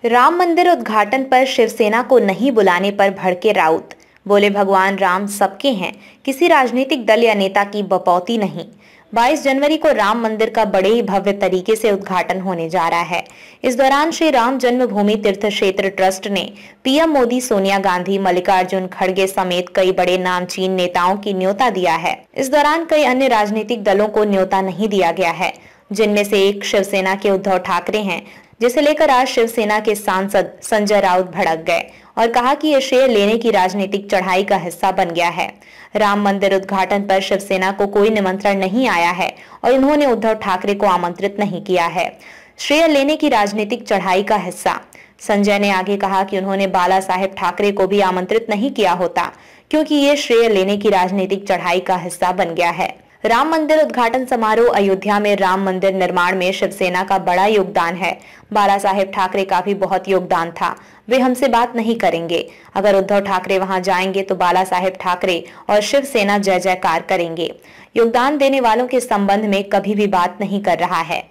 राम मंदिर उद्घाटन पर शिवसेना को नहीं बुलाने पर भड़के राउत। बोले भगवान राम सबके हैं, किसी राजनीतिक दल या नेता की बपौती नहीं। 22 जनवरी को राम मंदिर का बड़े ही भव्य तरीके से उद्घाटन होने जा रहा है। इस दौरान श्री राम जन्मभूमि तीर्थ क्षेत्र ट्रस्ट ने पीएम मोदी, सोनिया गांधी, मल्लिकार्जुन खड़गे समेत कई बड़े नामचीन नेताओं की न्योता दिया है। इस दौरान कई अन्य राजनीतिक दलों को न्योता नहीं दिया गया है, जिनमें से एक शिवसेना के उद्धव ठाकरे हैं, जिसे लेकर आज शिवसेना के सांसद संजय राउत भड़क गए और कहा कि ये श्रेय लेने की राजनीतिक चढ़ाई का हिस्सा बन गया है। राम मंदिर उद्घाटन पर शिवसेना को कोई निमंत्रण नहीं आया है और उन्होंने उद्धव ठाकरे को आमंत्रित नहीं किया है। श्रेय लेने की राजनीतिक चढ़ाई का हिस्सा। संजय ने आगे कहा कि उन्होंने बाला साहेब ठाकरे को भी आमंत्रित नहीं किया होता, क्योंकि ये श्रेय लेने की राजनीतिक चढ़ाई का हिस्सा बन गया है। राम मंदिर उद्घाटन समारोह। अयोध्या में राम मंदिर निर्माण में शिवसेना का बड़ा योगदान है। बाला साहेब ठाकरे का भी बहुत योगदान था। वे हमसे बात नहीं करेंगे। अगर उद्धव ठाकरे वहां जाएंगे तो बाला साहेब ठाकरे और शिवसेना जय जयकार करेंगे। योगदान देने वालों के संबंध में कभी भी बात नहीं कर रहा है।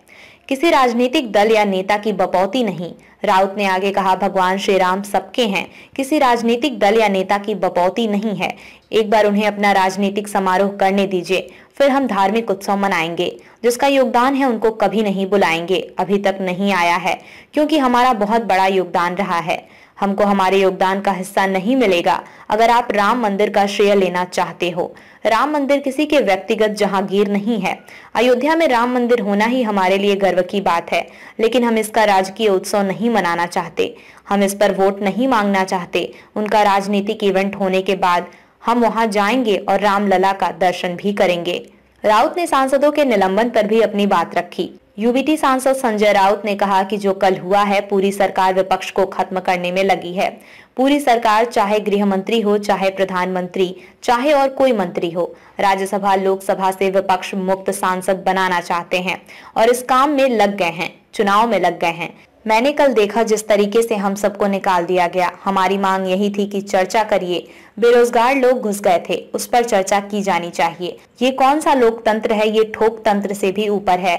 किसी राजनीतिक दल या नेता की बपौती नहीं। राउत ने आगे कहा, भगवान श्री राम सबके हैं, किसी राजनीतिक दल या नेता की बपौती नहीं है। एक बार उन्हें अपना राजनीतिक समारोह करने दीजिए, फिर हम धार्मिक उत्सव मनाएंगे। जिसका योगदान है उनको कभी नहीं बुलाएंगे। अभी तक नहीं आया है, क्योंकि हमारा बहुत बड़ा योगदान रहा है। हमको हमारे योगदान का हिस्सा नहीं मिलेगा अगर आप राम मंदिर का श्रेय लेना चाहते हो। राम मंदिर किसी के व्यक्तिगत जहांगीर नहीं है। अयोध्या में राम मंदिर होना ही हमारे लिए गर्व की बात है, लेकिन हम इसका राजकीय उत्सव नहीं मनाना चाहते। हम इस पर वोट नहीं मांगना चाहते। उनका राजनीतिक इवेंट होने के बाद हम वहां जाएंगे और रामलला का दर्शन भी करेंगे। राउत ने सांसदों के निलंबन पर भी अपनी बात रखी। यूबीटी सांसद संजय राउत ने कहा कि जो कल हुआ है, पूरी सरकार विपक्ष को खत्म करने में लगी है। पूरी सरकार, चाहे गृह मंत्री हो, चाहे प्रधानमंत्री, चाहे और कोई मंत्री हो, राज्यसभा लोकसभा से विपक्ष मुक्त सांसद बनाना चाहते हैं और इस काम में लग गए हैं, चुनाव में लग गए हैं। मैंने कल देखा जिस तरीके से हम सबको निकाल दिया गया। हमारी मांग यही थी कि चर्चा करिए। बेरोजगार लोग घुस गए थे, उस पर चर्चा की जानी चाहिए। ये कौन सा लोकतंत्र है? ये ठोक तंत्र से भी ऊपर है।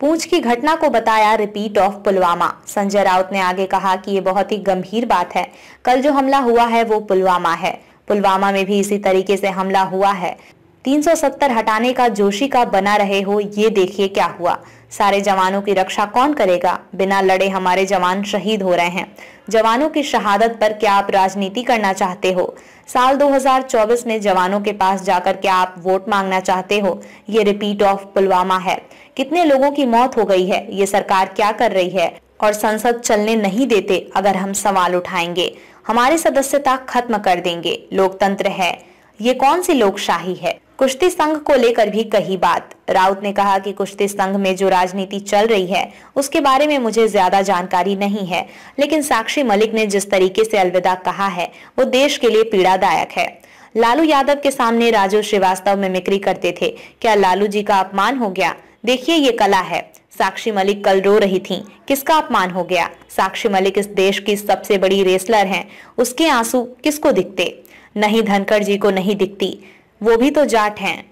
पूंछ की घटना को बताया रिपीट ऑफ पुलवामा। संजय राउत ने आगे कहा कि ये बहुत ही गंभीर बात है। कल जो हमला हुआ है वो पुलवामा है। पुलवामा में भी इसी तरीके से हमला हुआ है। 370 हटाने का जोशी का बना रहे हो, ये देखिए क्या हुआ। सारे जवानों की रक्षा कौन करेगा? बिना लड़े हमारे जवान शहीद हो रहे हैं। जवानों की शहादत पर क्या आप राजनीति करना चाहते हो? साल 2024 में जवानों के पास जाकर क्या आप वोट मांगना चाहते हो? ये रिपीट ऑफ पुलवामा है। कितने लोगों की मौत हो गई है? ये सरकार क्या कर रही है? और संसद चलने नहीं देते अगर हम सवाल उठाएंगे। हमारी सदस्यता खत्म कर देंगे। लोकतंत्र है, ये कौन सी लोकशाही है? कुश्ती संघ को लेकर भी कही बात। राउत ने कहा कि कुश्ती संघ में जो राजनीति चल रही है उसके बारे में मुझे ज्यादा जानकारी नहीं है, लेकिन साक्षी मलिक ने जिस तरीके से अलविदा कहा है वो देश के लिए पीड़ादायक है। लालू यादव के सामने राजू श्रीवास्तव मिमिक्री करते थे। क्या लालू जी का अपमान हो गया? देखिए ये कला है। साक्षी मलिक कल रो रही थी। किसका अपमान हो गया? साक्षी मलिक इस देश की सबसे बड़ी रेसलर हैं। उसके आंसू किसको दिखते? नहीं, धनखड़ जी को नहीं दिखती। वो भी तो जाट हैं।